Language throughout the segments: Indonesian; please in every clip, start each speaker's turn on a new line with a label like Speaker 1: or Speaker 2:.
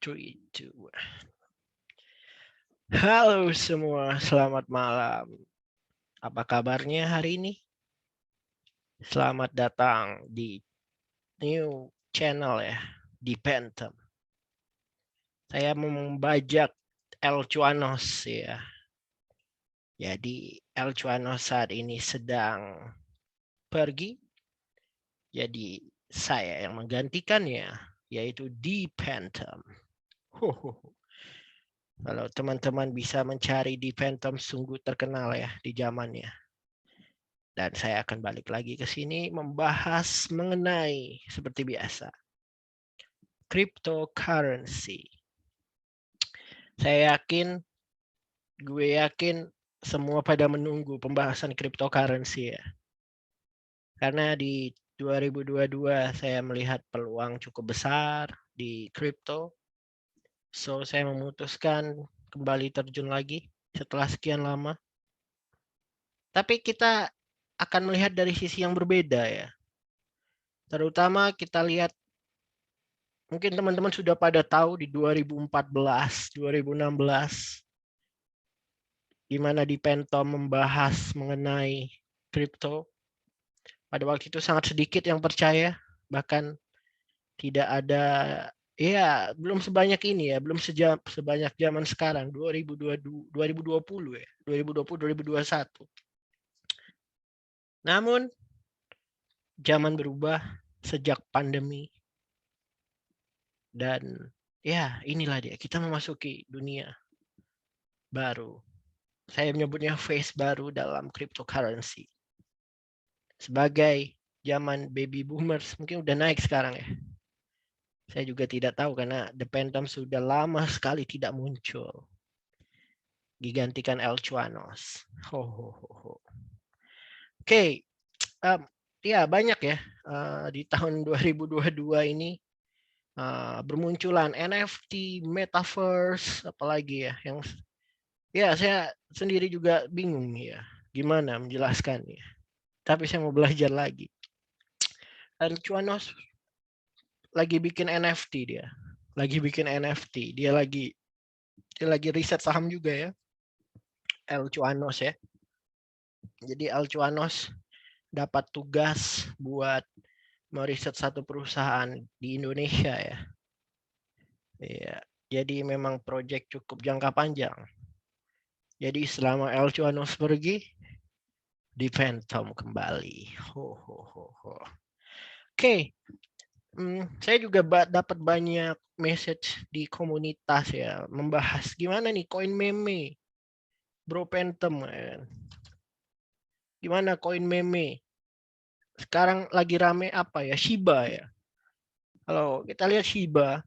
Speaker 1: 3, 2. Halo semua, selamat malam. Apa kabarnya hari ini? Selamat datang di new channel ya, di Phantom. Saya mau membajak El Cuanos ya. Jadi El Cuanos saat ini sedang pergi. Jadi saya yang menggantikannya, yaitu di Phantom. Kalau teman-teman bisa mencari di Phantom, sungguh terkenal ya di zamannya. Dan saya akan balik lagi ke sini membahas mengenai seperti biasa cryptocurrency. Gue yakin semua pada menunggu pembahasan cryptocurrency ya. Karena di 2022 saya melihat peluang cukup besar di crypto. So saya memutuskan kembali terjun lagi setelah sekian lama. Tapi kita akan melihat dari sisi yang berbeda ya. Terutama kita lihat, mungkin teman-teman sudah pada tahu di 2014, 2016, di mana di Phantom membahas mengenai kripto. Pada waktu itu sangat sedikit yang percaya, bahkan tidak ada, ya belum sebanyak ini ya, belum sebanyak zaman sekarang, 2020 ya, 2020, 2021. Namun, zaman berubah sejak pandemi. Dan ya inilah dia, kita memasuki dunia baru. Saya menyebutnya phase baru dalam cryptocurrency. Sebagai zaman baby boomers, mungkin udah naik sekarang ya. Saya juga tidak tahu karena The Phantom sudah lama sekali tidak muncul. Digantikan El Cuanos. Oke, ya banyak ya di tahun 2022 ini bermunculan NFT, metaverse, apalagi ya yang ya saya sendiri juga bingung ya gimana menjelaskannya. Tapi saya mau belajar lagi. El Cuanos lagi bikin NFT dia. Lagi bikin NFT. Dia lagi riset saham juga ya. El Cuanos ya. Jadi El Cuanos dapat tugas buat meriset satu perusahaan di Indonesia ya. Iya. Jadi memang proyek cukup jangka panjang. Jadi selama El Cuanos pergi, di Phantom kembali. Oke. Saya juga dapat banyak message di komunitas ya, membahas gimana nih koin meme, Bro Phantom kan. Gimana koin meme? Sekarang lagi rame apa ya? Shiba ya. Kalau kita lihat Shiba,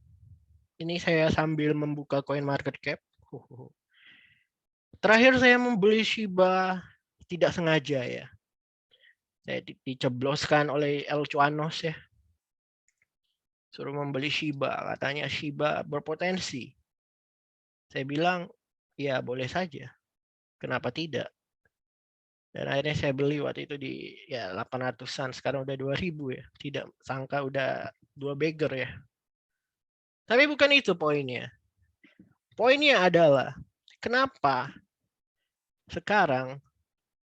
Speaker 1: ini saya sambil membuka coin market cap. Terakhir saya membeli Shiba tidak sengaja ya. Saya dicebloskan oleh El Cuanos ya. Suruh membeli Shiba, katanya Shiba berpotensi. Saya bilang, ya boleh saja. Kenapa tidak? Dan akhirnya saya beli waktu itu di ya 800-an, sekarang udah 2000 ya. Tidak sangka udah 2 bagger ya. Tapi bukan itu poinnya. Poinnya adalah kenapa sekarang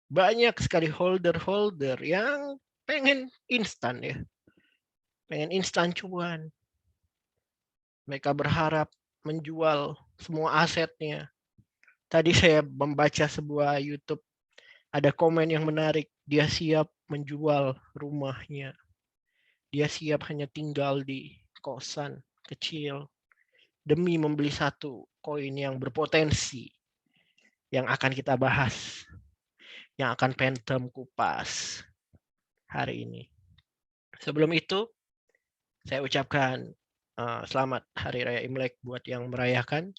Speaker 1: banyak sekali holder-holder yang pengen instan ya. Pengen instan cuan. Mereka berharap menjual semua asetnya. Tadi saya membaca sebuah YouTube, ada komen yang menarik. Dia siap menjual rumahnya. Dia siap hanya tinggal di kosan kecil demi membeli satu koin yang berpotensi yang akan kita bahas, yang akan Phantom kupas hari ini. Sebelum itu, saya ucapkan selamat Hari Raya Imlek buat yang merayakan.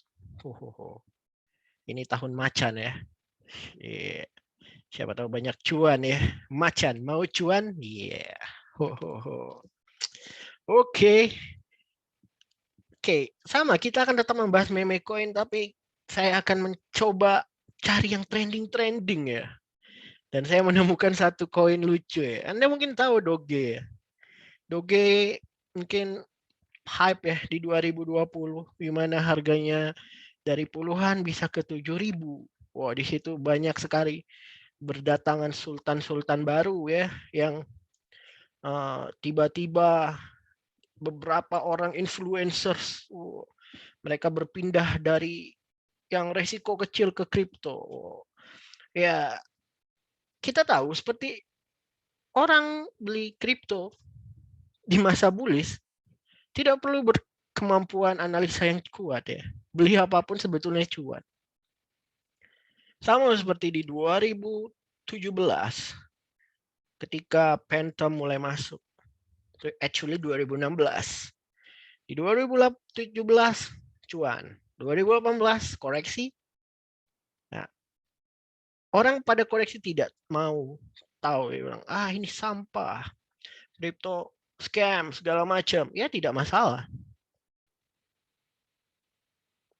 Speaker 1: Ini tahun macan ya. Siapa tahu banyak cuan ya. Macan, mau cuan? Iya. Oke. Oke, sama kita akan tetap membahas meme coin, tapi saya akan mencoba cari yang trending ya. Dan saya menemukan satu koin lucu ya. Anda mungkin tahu Doge ya. Doge mungkin hype ya di 2020, di mana harganya dari puluhan bisa ke 7.000. Wah, di situ banyak sekali berdatangan sultan-sultan baru ya, yang tiba-tiba beberapa orang influencers, mereka berpindah dari yang resiko kecil ke kripto. Ya, kita tahu seperti orang beli kripto di masa bullish tidak perlu berkemampuan analisa yang kuat ya. Beli apapun sebetulnya cuan. Sama seperti di 2017 ketika Phantom mulai masuk. Actually 2016. Di 2017 cuan. 2018 koreksi. Nah, orang pada koreksi tidak mau tahu, ya, bilang, ini sampah, kripto scam segala macam. Ya tidak masalah.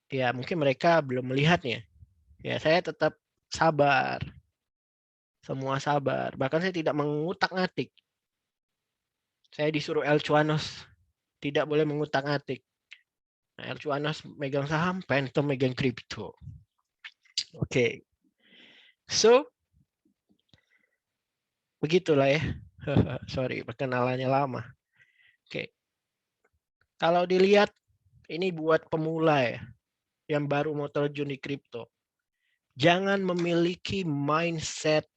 Speaker 1: Ya mungkin mereka belum melihatnya. Ya saya tetap sabar. Semua sabar. Bahkan saya tidak mengutak-ngatik. Saya disuruh El Cuanos tidak boleh mengutak-ngatik. Nah, El Cuanos megang saham, Phantom megang kripto. Oke. So, begitulah ya. Sorry, perkenalannya lama. Oke. Kalau dilihat, ini buat pemula ya, yang baru mau terjun di kripto. Jangan memiliki mindset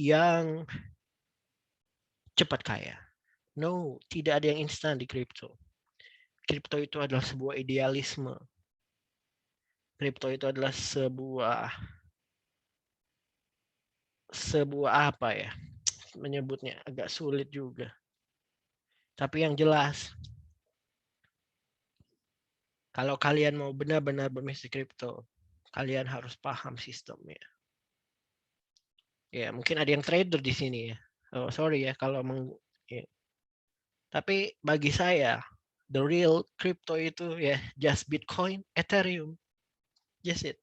Speaker 1: yang cepat kaya. No, tidak ada yang instan di kripto. Kripto itu adalah sebuah idealisme. Kripto itu adalah sebuah apa ya? Menyebutnya agak sulit juga. Tapi yang jelas, kalau kalian mau benar-benar bermisi kripto, kalian harus paham sistemnya. Ya, mungkin ada yang trader di sini ya. Oh, sorry ya kalau ya. Tapi bagi saya, the real crypto itu ya just Bitcoin, Ethereum. Just it.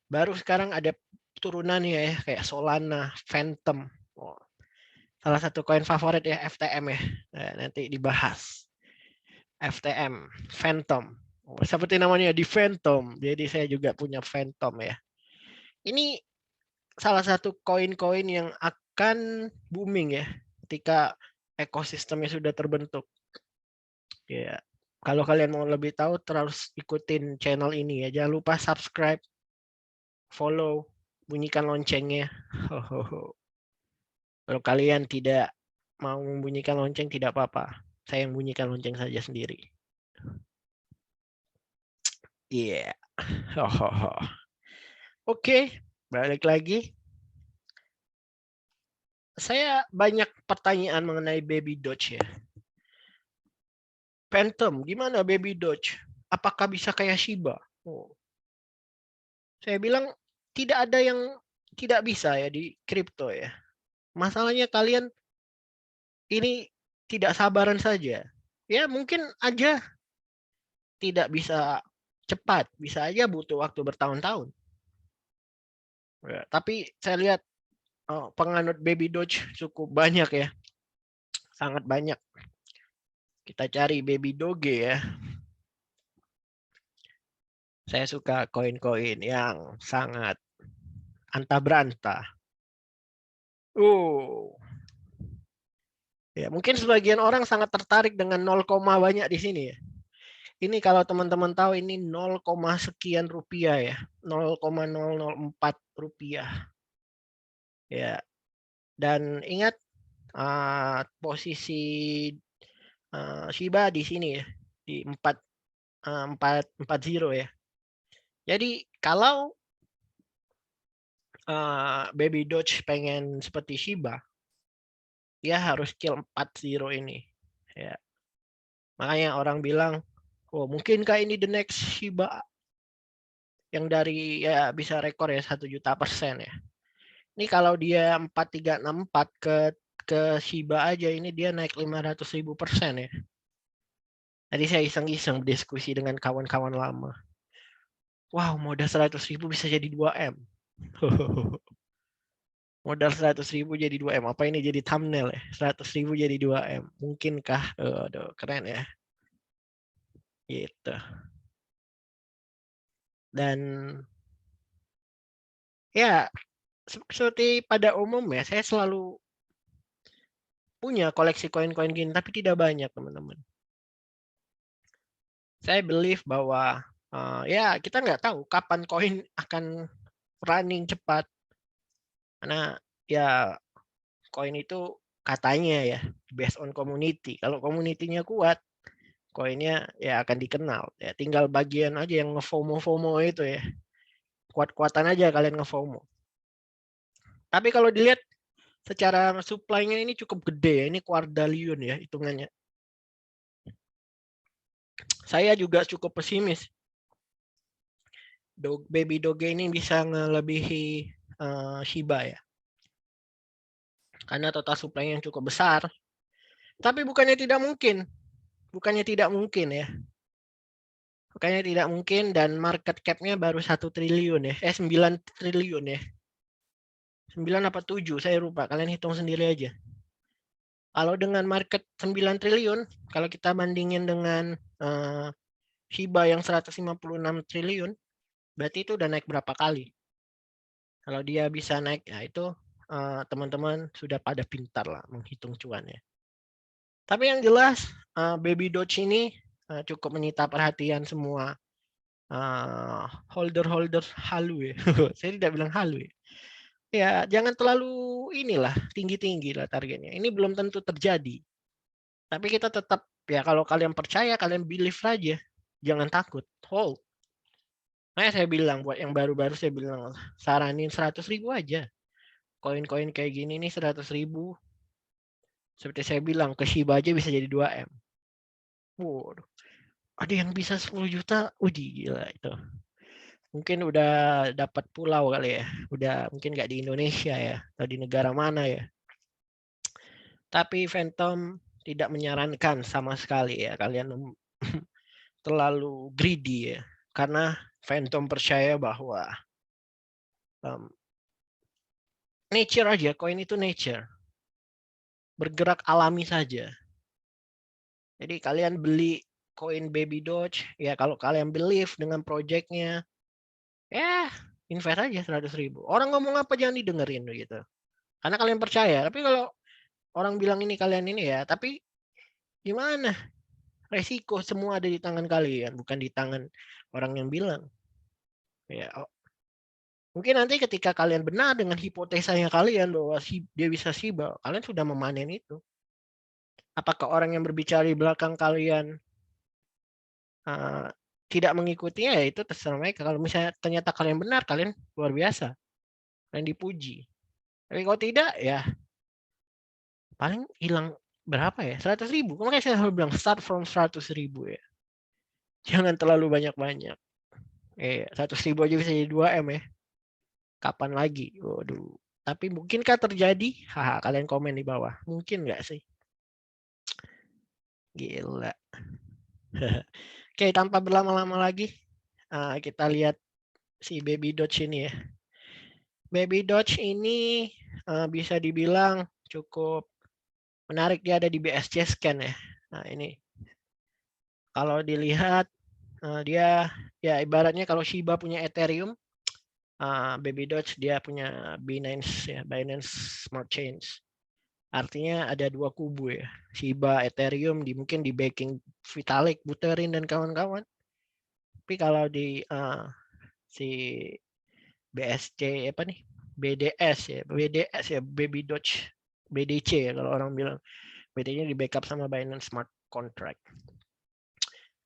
Speaker 1: Baru sekarang ada turunannya ya, kayak Solana, Phantom. Oh, salah satu koin favorit ya, FTM ya. Nah, nanti dibahas. FTM, Phantom. Oh, seperti namanya di Phantom. Jadi saya juga punya Phantom ya. Ini salah satu koin-koin yang akan booming ya ketika ekosistemnya sudah terbentuk. Ya, kalau kalian mau lebih tahu terus ikutin channel ini ya. Jangan lupa subscribe, follow, bunyikan loncengnya. Kalau kalian tidak mau membunyikan lonceng tidak apa-apa. Saya yang bunyikan lonceng saja sendiri. Iya. Yeah. Oke, balik lagi. Saya banyak pertanyaan mengenai Baby Doge ya. Phantom, gimana Baby Doge? Apakah bisa kayak Shiba? Oh. Saya bilang tidak ada yang tidak bisa ya di kripto ya. Masalahnya kalian ini tidak sabaran saja. Ya mungkin aja tidak bisa cepat, bisa aja butuh waktu bertahun-tahun. Ya, tapi saya lihat penganut Baby Doge cukup banyak ya. Sangat banyak. Kita cari Baby Doge ya. Saya suka koin-koin yang sangat antah berantah. Ya, mungkin sebagian orang sangat tertarik dengan 0, banyak di sini ya. Ini kalau teman-teman tahu ini 0, sekian rupiah ya. 0,004 rupiah. Ya. Dan ingat posisi Shiba di sini ya. Di 440 ya. Jadi kalau Baby Doge pengen seperti Shiba, dia harus kill 40 ini. Ya. Makanya orang bilang, oh mungkinkah ini the next Shiba yang dari ya bisa rekor ya 1 juta % ya. Ini kalau dia 4364 ke Shiba aja ini dia naik 500.000% ya. Tadi saya iseng-iseng diskusi dengan kawan-kawan lama. Wow, modal 100.000 bisa jadi 2M. Modal 100.000 jadi 2M. Apa ini jadi thumbnail ya? 100.000 jadi 2M. Mungkinkah? Aduh, keren ya. gitu. Dan ya seperti pada umumnya saya selalu punya koleksi koin-koin gini, tapi tidak banyak teman-teman. Saya believe bahwa ya kita nggak tahu kapan koin akan running cepat, karena ya koin itu katanya ya based on community. Kalau community-nya kuat, koinnya ya akan dikenal. Ya tinggal bagian aja yang nge-FOMO itu ya. Kuat-kuatan aja kalian nge-FOMO. Tapi kalau dilihat secara supply-nya ini cukup gede ya. Ini kuadriliun ya hitungannya. Saya juga cukup pesimis. Baby Doge ini bisa ngelebihi Shiba ya. Karena total supply yang cukup besar. Tapi bukannya tidak mungkin. Bukannya tidak mungkin ya. Bukannya tidak mungkin, dan market cap-nya baru 1 triliun ya. 9 triliun ya. 9 apa 7, saya lupa. Kalian hitung sendiri aja. Kalau dengan market 9 triliun, kalau kita bandingin dengan Shiba yang 156 triliun, berarti itu udah naik berapa kali? Kalau dia bisa naik, ya itu teman-teman sudah pada pintar lah menghitung cuannya. Tapi yang jelas, Baby Doge ini cukup menyita perhatian semua holder halu ya. Saya tidak bilang halu ya. Ya, jangan terlalu inilah tinggi-tinggi lah targetnya. Ini belum tentu terjadi. Tapi kita tetap ya kalau kalian percaya, kalian believe aja. Jangan takut. Hold. Nah, saya bilang buat yang baru-baru saya bilang saranin 100.000 aja. Koin-koin kayak gini nih 100.000. Seperti saya bilang ke Shiba aja bisa jadi 2M. Waduh. Ada yang bisa 10 juta. Gila itu. Mungkin udah dapat pulau kali ya. Udah mungkin nggak di Indonesia ya. Atau di negara mana ya. Tapi Phantom tidak menyarankan sama sekali ya. Kalian terlalu greedy ya. Karena Phantom percaya bahwa nature aja. Koin itu nature. Bergerak alami saja. Jadi kalian beli koin Baby Doge. Ya kalau kalian believe dengan projectnya. Ya invest aja 100.000. Orang ngomong apa jangan didengerin gitu. Karena kalian percaya. Tapi kalau orang bilang ini kalian ini ya. Tapi gimana? Resiko semua ada di tangan kalian. Bukan di tangan orang yang bilang. Ya, mungkin nanti ketika kalian benar dengan hipotesanya kalian bahwa dia bisa Shiba, kalian sudah memanen itu. Apakah orang yang berbicara di belakang kalian tidak mengikutinya, ya itu terserah mereka. Kalau misalnya ternyata kalian benar, kalian luar biasa. Kalian dipuji. Tapi kalau tidak, ya paling hilang berapa ya? 100.000. Makanya saya selalu bilang start from 100.000 ya. Jangan terlalu banyak-banyak. 100.000 aja bisa jadi 2M ya. Kapan lagi? Waduh. Tapi mungkinkah terjadi? Haha, kalian komen di bawah. Mungkin nggak sih? Gila. Oke, tanpa berlama-lama lagi, kita lihat si Baby Doge ini ya. Baby Doge ini bisa dibilang cukup menarik. Dia ada di BSC Scan ya. Nah ini, kalau dilihat dia ya ibaratnya kalau Shiba punya Ethereum, Baby Doge dia punya Binance ya, Binance Smart Chains. Artinya ada dua kubu ya. Shiba, Ethereum mungkin di backing Vitalik, Buterin dan kawan-kawan. Tapi kalau di si BSC apa nih? BDS ya, Baby Doge, BDC ya kalau orang bilang. BDC-nya di backup sama Binance Smart Contract.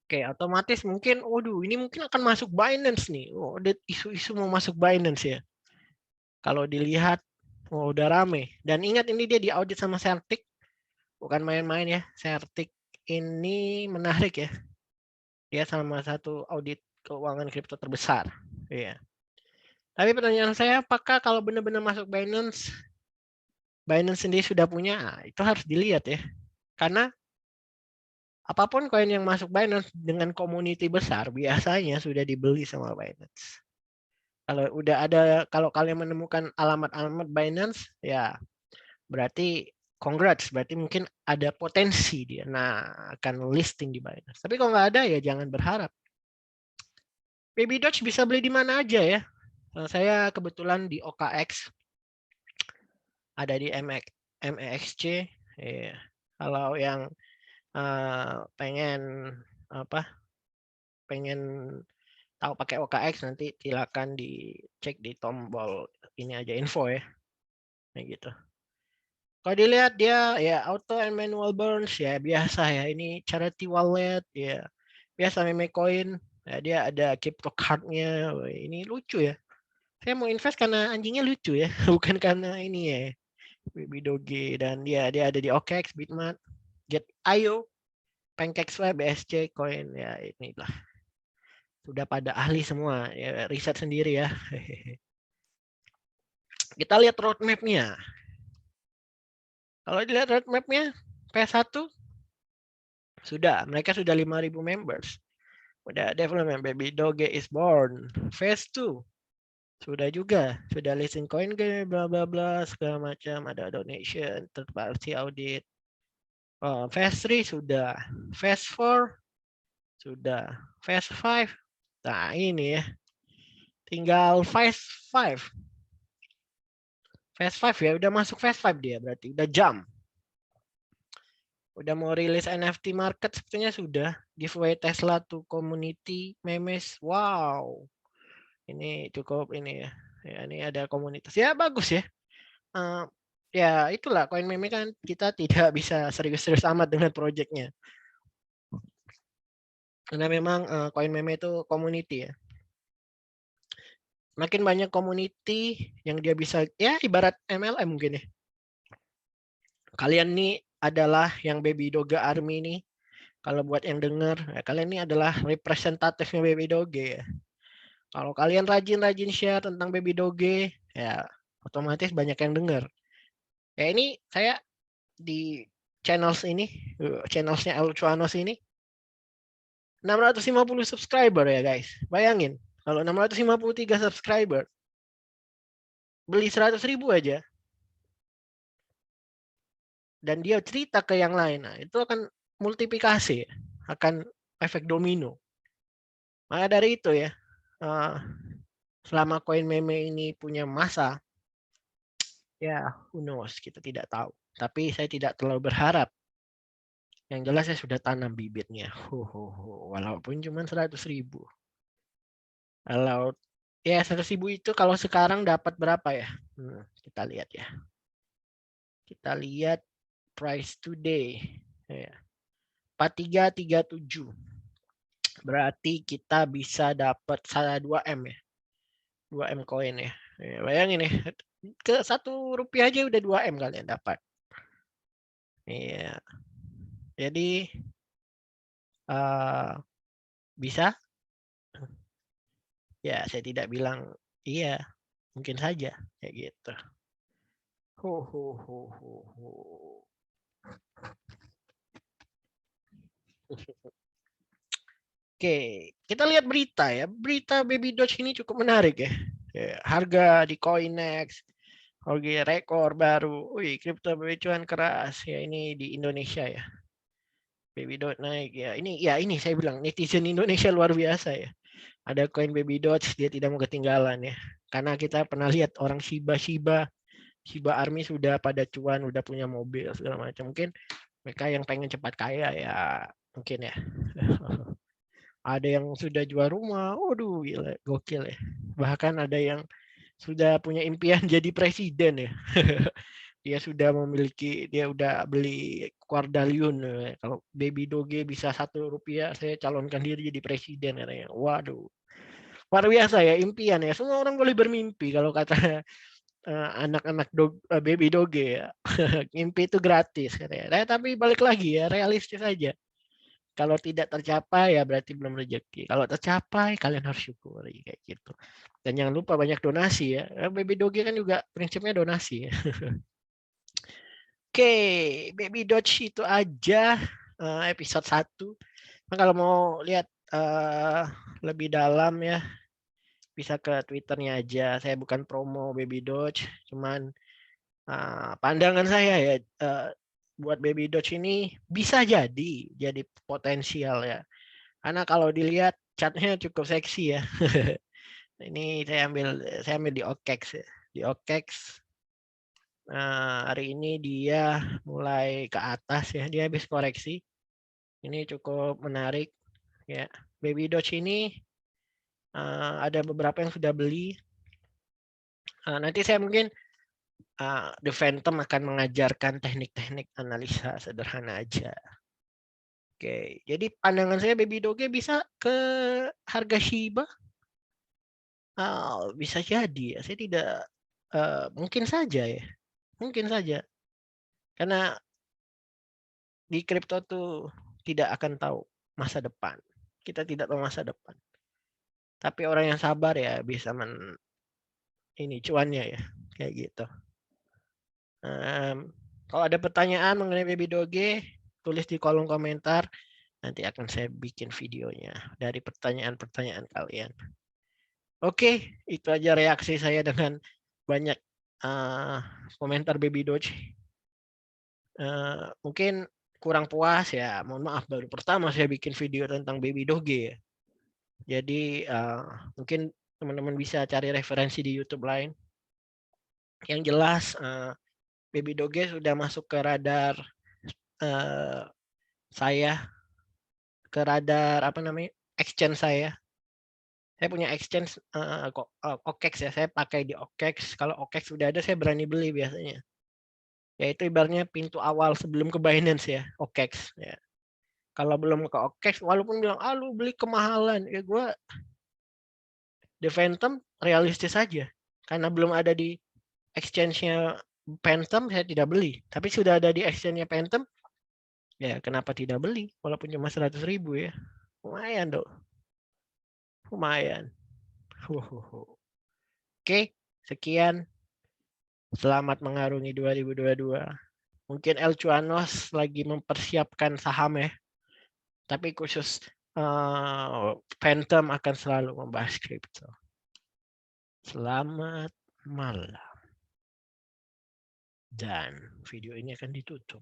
Speaker 1: Oke, otomatis mungkin, ini mungkin akan masuk Binance nih. Ada isu-isu mau masuk Binance ya. Kalau dilihat, udah rame. Dan ingat ini dia diaudit sama Certic. Bukan main-main ya. Certic ini menarik ya. Dia salah satu audit keuangan kripto terbesar. Iya. Tapi pertanyaan saya, apakah kalau benar-benar masuk Binance sendiri sudah punya? Itu harus dilihat ya. Karena apapun koin yang masuk Binance dengan community besar, biasanya sudah dibeli sama Binance. Kalau kalian menemukan alamat-alamat Binance, ya berarti congrats, berarti mungkin ada potensi dia. Nah, akan listing di Binance. Tapi kalau nggak ada ya jangan berharap. Baby Doge bisa beli di mana aja ya. Saya kebetulan di OKX, ada di MEXC. Ya. Kalau yang pengen tahu pakai OKX, nanti silakan dicek di tombol ini aja info ya. Nah, gitu. Kalau dilihat dia ya auto and manual burns ya biasa ya. Ini charity wallet ya. Biasa meme coin. Ya, dia ada crypto card-nya. Ini lucu ya. Saya mau invest karena anjingnya lucu ya, bukan karena ini ya. Baby Doge, dan dia ada di OKX, Bitmart, Get.io, PancakeSwap, BSC coin ya, inilah. Sudah pada ahli semua ya, riset sendiri ya. Kita lihat roadmap-nya. Kalau dilihat roadmap-nya, PS1 mereka sudah 5.000 members. Udah development, Baby Doge is born. Phase 2 sudah listing coin game, bla bla bla segala macam, ada donation, third party audit. Phase 3 sudah, Phase 4 sudah, Phase 5. Nah, ini ya. Tinggal Phase 5. Phase 5 ya, udah masuk Phase 5 dia berarti, udah jump. Udah mau rilis NFT market sepertinya sudah. Giveaway Tesla to community memes. Wow. Ini cukup ini ya. Ya, ini ada komunitas. Ya bagus ya. Ya itulah koin meme kan, kita tidak bisa serius-serius amat dengan projectnya. Karena memang koin meme itu community ya. Makin banyak community yang dia bisa, ya ibarat MLM mungkin ya. Kalian nih adalah yang Baby Doge Army nih. Kalau buat yang dengar, ya, kalian ini adalah representatifnya Baby Doge ya. Kalau kalian rajin-rajin share tentang Baby Doge, ya otomatis banyak yang dengar. Ya ini saya di channels ini, channelsnya Elcuanos ini, 650 subscriber ya guys. Bayangin, kalau 653 subscriber, beli 100.000 aja, dan dia cerita ke yang lain, nah itu akan multiplikasi, akan efek domino. Maka dari itu ya, selama koin meme ini punya masa, ya who knows, kita tidak tahu. Tapi saya tidak terlalu berharap. Yang jelas saya sudah tanam bibitnya. Walaupun cuma 100.000. Kalau ya 100.000 itu kalau sekarang dapat berapa ya? Kita lihat ya. Kita lihat price today. Ya. 4337. Berarti kita bisa dapat 2M ya. 2M koin ya. Ya. Bayangin ya. Ke 1 rupiah aja udah 2M kalian dapat. Iya. Jadi bisa? Ya, saya tidak bilang iya. Mungkin saja kayak gitu. Oke, kita lihat berita ya. Berita Baby Doge ini cukup menarik ya. Harga di Coinex, harga rekor baru. Wih, kripto cuan keras ya, ini di Indonesia ya. Baby Doge naik ya. Ini saya bilang netizen Indonesia luar biasa ya. Ada koin Baby Doge, dia tidak mau ketinggalan ya. Karena kita pernah lihat orang Shiba Army sudah pada cuan, udah punya mobil segala macam. Mungkin mereka yang pengen cepat kaya ya, mungkin ya. Ada yang sudah jual rumah, waduh gila, gokil ya. Bahkan ada yang sudah punya impian jadi presiden ya. Dia sudah beli kuardaliun. Kalau Baby Doge bisa 1 rupiah, saya calonkan diri jadi presiden katanya. Waduh, luar biasa ya impian ya. Semua orang boleh bermimpi kalau kata anak-anak Baby Doge ya. Mimpi itu gratis katanya. Tapi balik lagi ya, realistis aja. Kalau tidak tercapai ya berarti belum rezeki. Kalau tercapai kalian harus syukuri kayak gitu. Dan jangan lupa banyak donasi ya. Baby Doge kan juga prinsipnya donasi ya. Oke, Baby Doge itu aja episode 1. Nah, kalau mau lihat lebih dalam ya, bisa ke Twitternya aja. Saya bukan promo Baby Doge, cuman Pandangan saya ya, buat Baby Doge ini bisa jadi potensial ya. Karena kalau dilihat chartnya cukup seksi ya. Ini saya ambil di OKEX ya. Di OKEX hari ini dia mulai ke atas ya, dia habis koreksi. Ini cukup menarik ya. Baby Doge ini ada beberapa yang sudah beli. Nanti saya mungkin The Phantom akan mengajarkan teknik-teknik analisa sederhana aja. Oke, jadi pandangan saya Baby Doge bisa ke harga Shiba. Bisa jadi ya. Saya tidak mungkin saja ya. Mungkin saja. Karena di kripto tuh tidak akan tahu masa depan. Kita tidak tahu masa depan. Tapi orang yang sabar ya bisa ini cuannya ya. Kayak gitu. Kalau ada pertanyaan mengenai Baby Doge, tulis di kolom komentar. Nanti akan saya bikin videonya dari pertanyaan-pertanyaan kalian. Oke, itu aja reaksi saya dengan banyak komentar Baby Doge. Mungkin kurang puas ya, mohon maaf, baru pertama saya bikin video tentang Baby Doge ya. Jadi mungkin teman-teman bisa cari referensi di YouTube lain. Yang jelas Baby Doge sudah masuk ke radar saya, ke radar exchange saya. Saya punya exchange OKEX ya, saya pakai di OKEX. Kalau OKEX sudah ada, saya berani beli biasanya. Yaitu ibaratnya pintu awal sebelum ke Binance ya, OKEX. Ya. Kalau belum ke OKEX, walaupun bilang, lu beli kemahalan. Ya gue, The Phantom realistis saja. Karena belum ada di exchange-nya Phantom, saya tidak beli. Tapi sudah ada di exchange-nya Phantom, ya kenapa tidak beli? Walaupun cuma 100.000 ya. Lumayan dong. Lumayan. Oke, sekian. Selamat mengarungi 2022. Mungkin El Cuanos lagi mempersiapkan saham ya. Tapi khusus Phantom akan selalu membahas kripto. Selamat malam. Dan video ini akan ditutup.